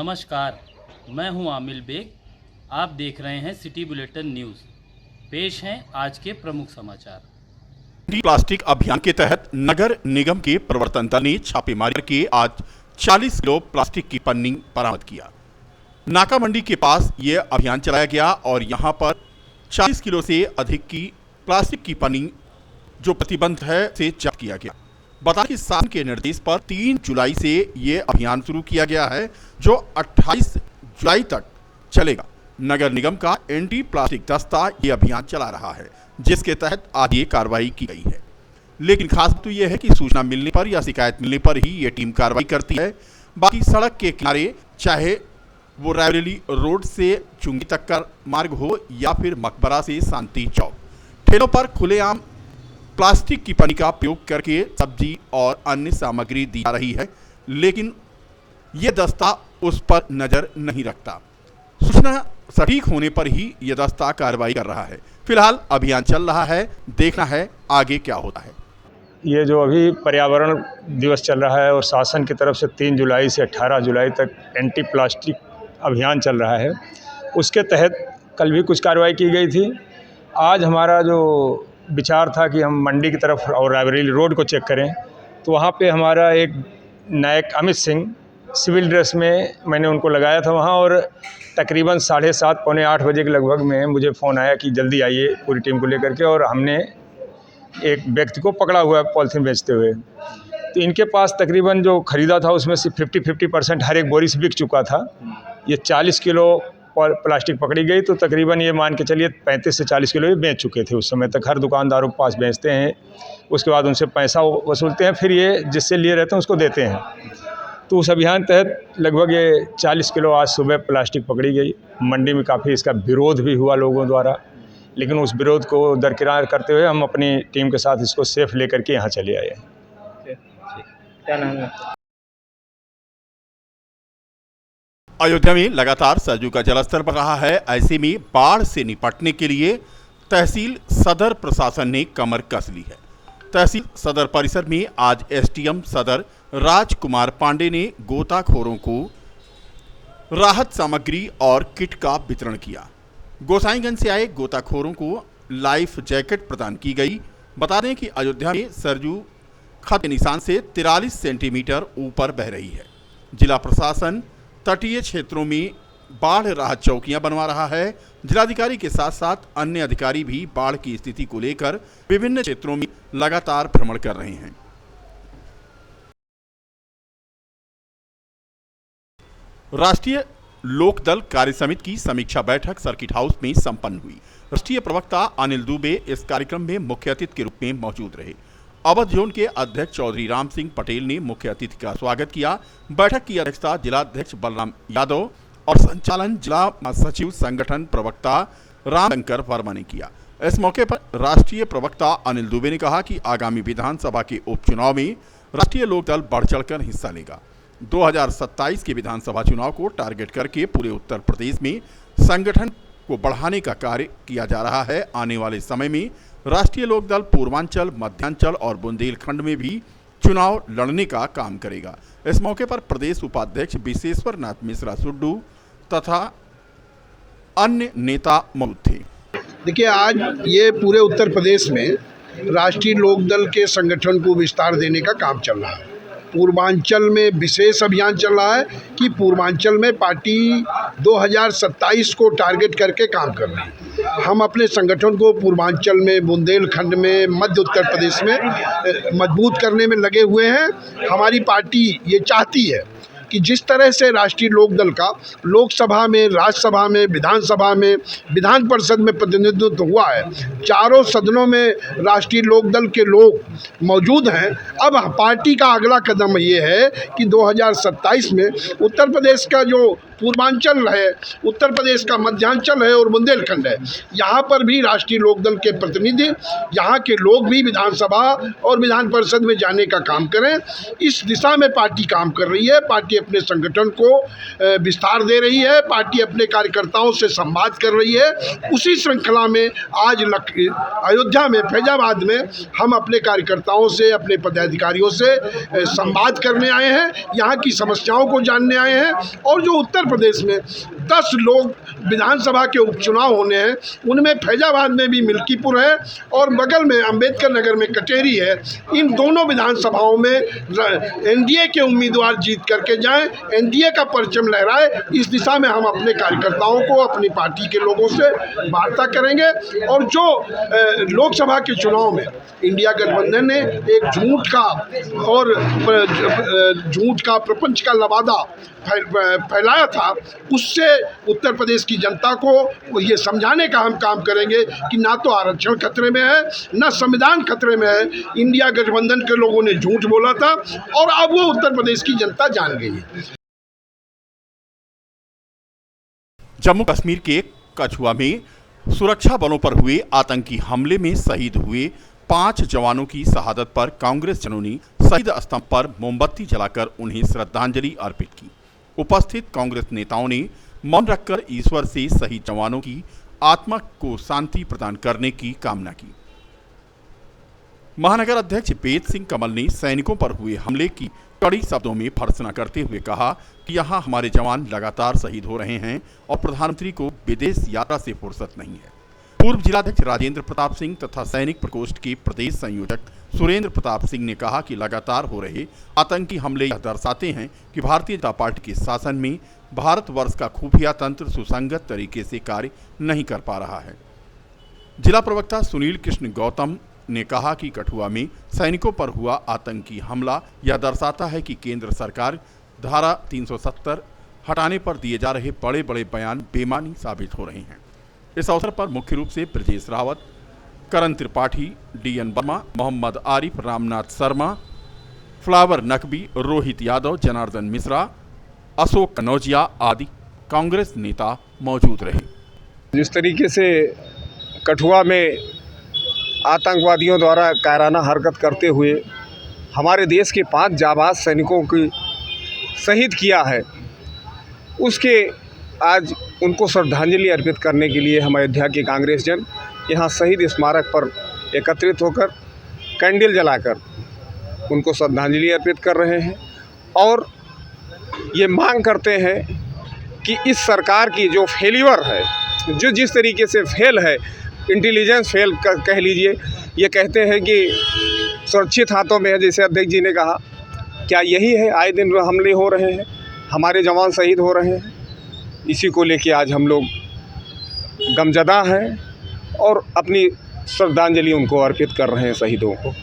नमस्कार, मैं हूं आमिल बेग। आप देख रहे हैं सिटी बुलेटिन न्यूज़। पेश हैं आज के प्रमुख समाचार। प्लास्टिक अभियान के तहत नगर निगम के प्रवर्तन दल ने छापेमारी करके आज 40 किलो प्लास्टिक की पन्नी बरामद किया। नाका मंडी के पास यह अभियान चलाया गया और यहां पर 40 किलो से अधिक की प्लास्टिक की पन्नी जो प्रतिबंध है से जब्त किया गया। बता कि शासन के निर्देश पर 3 जुलाई से ये अभियान शुरू किया गया है जो 28 जुलाई तक चलेगा। नगर निगम का एंटी प्लास्टिक दस्ता ये अभियान चला रहा है जिसके तहत आज ये कार्रवाई की गई है। लेकिन खास बात तो ये है कि सूचना मिलने पर या शिकायत मिलने पर ही ये टीम कार्रवाई करती है। बाकी सड़क के किनारे चाहे वो रायबरेली रोड से चुंगी तक का मार्ग हो या फिर मकबरा से शांति चौक, ठेलों पर खुलेआम प्लास्टिक की पन्नी का उपयोग करके सब्जी और अन्य सामग्री दी जा रही है, लेकिन यह दस्ता उस पर नजर नहीं रखता। सूचना सटीक होने पर ही यह दस्ता कार्रवाई कर रहा है। फिलहाल अभियान चल रहा है, देखना है आगे क्या होता है। ये जो अभी पर्यावरण दिवस चल रहा है और शासन की तरफ से 3 जुलाई से 18 जुलाई तक एंटी प्लास्टिक अभियान चल रहा है, उसके तहत कल भी कुछ कार्रवाई की गई थी। आज हमारा जो विचार था कि हम मंडी की तरफ और रायबरेली रोड को चेक करें, तो वहाँ पे हमारा एक नायक अमित सिंह सिविल ड्रेस में मैंने उनको लगाया था वहाँ, और तकरीबन 7:30 पौने 8 बजे के लगभग में मुझे फ़ोन आया कि जल्दी आइए पूरी टीम को लेकर के, और हमने एक व्यक्ति को पकड़ा हुआ है पॉलीथीन बेचते हुए। तो इनके पास तकरीबन जो ख़रीदा था उसमें से 50% हर एक बोरी से बिक चुका था। ये 40 किलो प्लास्टिक पकड़ी गई, तो तकरीबन ये मान के चलिए 35 से 40 किलो ये बेच चुके थे उस समय तक। हर दुकानदारों के पास बेचते हैं, उसके बाद उनसे पैसा वसूलते हैं, फिर ये जिससे लिए रहते हैं उसको देते हैं। तो उस अभियान तहत लगभग ये 40 किलो आज सुबह प्लास्टिक पकड़ी गई। मंडी में काफ़ी इसका विरोध भी हुआ लोगों द्वारा, लेकिन उस विरोध को दरकिनार करते हुए हम अपनी टीम के साथ इसको सेफ लेकर के यहाँ चले आए। क्या नाम है? अयोध्या में लगातार सरयू का जलस्तर बढ़ रहा है। ऐसे में बाढ़ से निपटने के लिए तहसील सदर प्रशासन ने कमर कस ली है। तहसील सदर परिसर में आज एसडीएम सदर राजकुमार पांडे ने गोताखोरों को राहत सामग्री और किट का वितरण किया। गोसाईगंज से आए गोताखोरों को लाइफ जैकेट प्रदान की गई। बता दें कि अयोध्या में सरयू खतरे निशान से 43 सेंटीमीटर ऊपर बह रही है। जिला प्रशासन तटीय क्षेत्रों में बाढ़ राहत चौकियां बनवा रहा है। जिलाधिकारी के साथ साथ अन्य अधिकारी भी बाढ़ की स्थिति को लेकर विभिन्न क्षेत्रों में लगातार भ्रमण कर रहे हैं। राष्ट्रीय लोकदल कार्य समिति की समीक्षा बैठक सर्किट हाउस में संपन्न हुई। राष्ट्रीय प्रवक्ता अनिल दुबे इस कार्यक्रम में मुख्य अतिथि के रूप में मौजूद रहे। अवध जोन के अध्यक्ष चौधरी राम सिंह पटेल ने मुख्य अतिथि का स्वागत किया। बैठक की अध्यक्षता जिलाध्यक्ष बलराम यादव और संचालन जिला महासचिव संगठन प्रवक्ता रामशंकर वर्मा ने किया। इस मौके पर राष्ट्रीय प्रवक्ता अनिल दुबे ने कहा कि आगामी विधानसभा के उपचुनाव में राष्ट्रीय लोकदल बढ़ चढ़कर हिस्सा लेगा। 2027 के विधानसभा चुनाव को टारगेट करके पूरे उत्तर प्रदेश में संगठन को बढ़ाने का कार्य किया जा रहा है। आने वाले समय में राष्ट्रीय लोकदल पूर्वांचल, मध्यांचल और बुंदेलखंड में भी चुनाव लड़ने का काम करेगा। इस मौके पर प्रदेश उपाध्यक्ष विशेश्वर नाथ मिश्रा सुड्डू तथा अन्य नेता मौजूद थे। देखिए, आज ये पूरे उत्तर प्रदेश में राष्ट्रीय लोकदल के संगठन को विस्तार देने का काम चल रहा है। पूर्वांचल में विशेष अभियान चल रहा है कि पूर्वांचल में पार्टी 2027 को टारगेट करके काम कर रही है। हम अपने संगठन को पूर्वांचल में, बुंदेलखंड में, मध्य उत्तर प्रदेश में मजबूत करने में लगे हुए हैं। हमारी पार्टी ये चाहती है कि जिस तरह से राष्ट्रीय लोकदल का लोकसभा में, राज्यसभा में, विधानसभा में, विधान परिषद में प्रतिनिधित्व हुआ है, चारों सदनों में राष्ट्रीय लोकदल के लोग मौजूद हैं। अब पार्टी का अगला कदम ये है कि 2027 में उत्तर प्रदेश का जो पूर्वांचल है, उत्तर प्रदेश का मध्यांचल है और बुंदेलखंड है, यहाँ पर भी राष्ट्रीय लोकदल के प्रतिनिधि, यहाँ के लोग भी विधानसभा और विधान परिषद में जाने का काम करें। इस दिशा में पार्टी काम कर रही है। पार्टी अपने संगठन को विस्तार दे रही है, पार्टी अपने कार्यकर्ताओं से संवाद कर रही है। उसी श्रृंखला में आज अयोध्या में, फैजाबाद में हम अपने कार्यकर्ताओं से, अपने पदाधिकारियों से संवाद करने आए हैं, यहाँ की समस्याओं को जानने आए हैं। और जो उत्तर प्रदेश में 10 लोग विधानसभा के उपचुनाव होने हैं, उनमें फैजाबाद में भी मिल्कीपुर है और बगल में अंबेडकर नगर में कटेरी है। इन दोनों विधानसभाओं में एनडीए के उम्मीदवार जीत करके जाएं, एनडीए का परचम लहराए। इस दिशा में हम अपने कार्यकर्ताओं को, अपनी पार्टी के लोगों से वार्ता करेंगे। और जो लोकसभा के चुनाव में इंडिया गठबंधन ने एक झूठ का प्रपंच का लबादा फैलाया था, उससे उत्तर प्रदेश की जनता को ये समझाने का हम काम करेंगे कि ना तो आरक्षण खतरे में है, ना संविधान खतरे में है। इंडिया गठबंधन के लोगों ने झूठ बोला था और अब वो उत्तर प्रदेश की जनता जान गई है। जम्मू कश्मीर के कठुआ में सुरक्षा बलों पर हुए आतंकी हमले में शहीद हुए 5 जवानों की शहादत पर कांग्रेस जनों ने शहीद स्तंभ पर मोमबत्ती जलाकर उन्हें श्रद्धांजलि अर्पित की। उपस्थित कांग्रेस नेताओं ने मौन रखकर ईश्वर से शहीद जवानों की आत्मा को शांति प्रदान करने की कामना की। महानगर अध्यक्ष वेद सिंह कमल ने सैनिकों पर हुए हमले की कड़ी शब्दों में भर्त्सना करते हुए कहा कि यहां हमारे जवान लगातार शहीद हो रहे हैं और प्रधानमंत्री को विदेश यात्रा से फुर्सत नहीं है। पूर्व जिलाध्यक्ष राजेंद्र प्रताप सिंह तथा सैनिक प्रकोष्ठ के प्रदेश संयोजक सुरेंद्र प्रताप सिंह ने कहा कि लगातार हो रहे आतंकी हमले यह दर्शाते हैं कि भारतीय जनता पार्टी के शासन में भारतवर्ष का खुफिया तंत्र सुसंगत तरीके से कार्य नहीं कर पा रहा है। जिला प्रवक्ता सुनील कृष्ण गौतम ने कहा कि कठुआ में सैनिकों पर हुआ आतंकी हमला यह दर्शाता है कि केंद्र सरकार धारा 370 हटाने पर दिए जा रहे बड़े बड़े बयान बेमानी साबित हो रहे हैं। इस अवसर पर मुख्य रूप से ब्रजेश रावत, करण त्रिपाठी, डीएन वर्मा, मोहम्मद आरिफ, रामनाथ शर्मा, फ्लावर नकवी, रोहित यादव, जनार्दन मिश्रा, अशोक कनौजिया आदि कांग्रेस नेता मौजूद रहे। जिस तरीके से कठुआ में आतंकवादियों द्वारा कायराना हरकत करते हुए हमारे देश के 5 जाबाज सैनिकों की शहीद किया है, उसके आज उनको श्रद्धांजलि अर्पित करने के लिए हम अयोध्या के कांग्रेस जन यहाँ शहीद स्मारक पर एकत्रित होकर कैंडल जलाकर उनको श्रद्धांजलि अर्पित कर रहे हैं और ये मांग करते हैं कि इस सरकार की जो फेल्यूर है, जो जिस तरीके से फेल है, इंटेलिजेंस फेल कह लीजिए, ये कहते हैं कि सुरक्षित हाथों में है, जैसे अध्यक्ष जी ने कहा, क्या यही है? आए दिन हमले हो रहे हैं, हमारे जवान शहीद हो रहे हैं। इसी को लेके आज हम लोग गमजदा हैं और अपनी श्रद्धांजलि उनको अर्पित कर रहे हैं शहीदों को।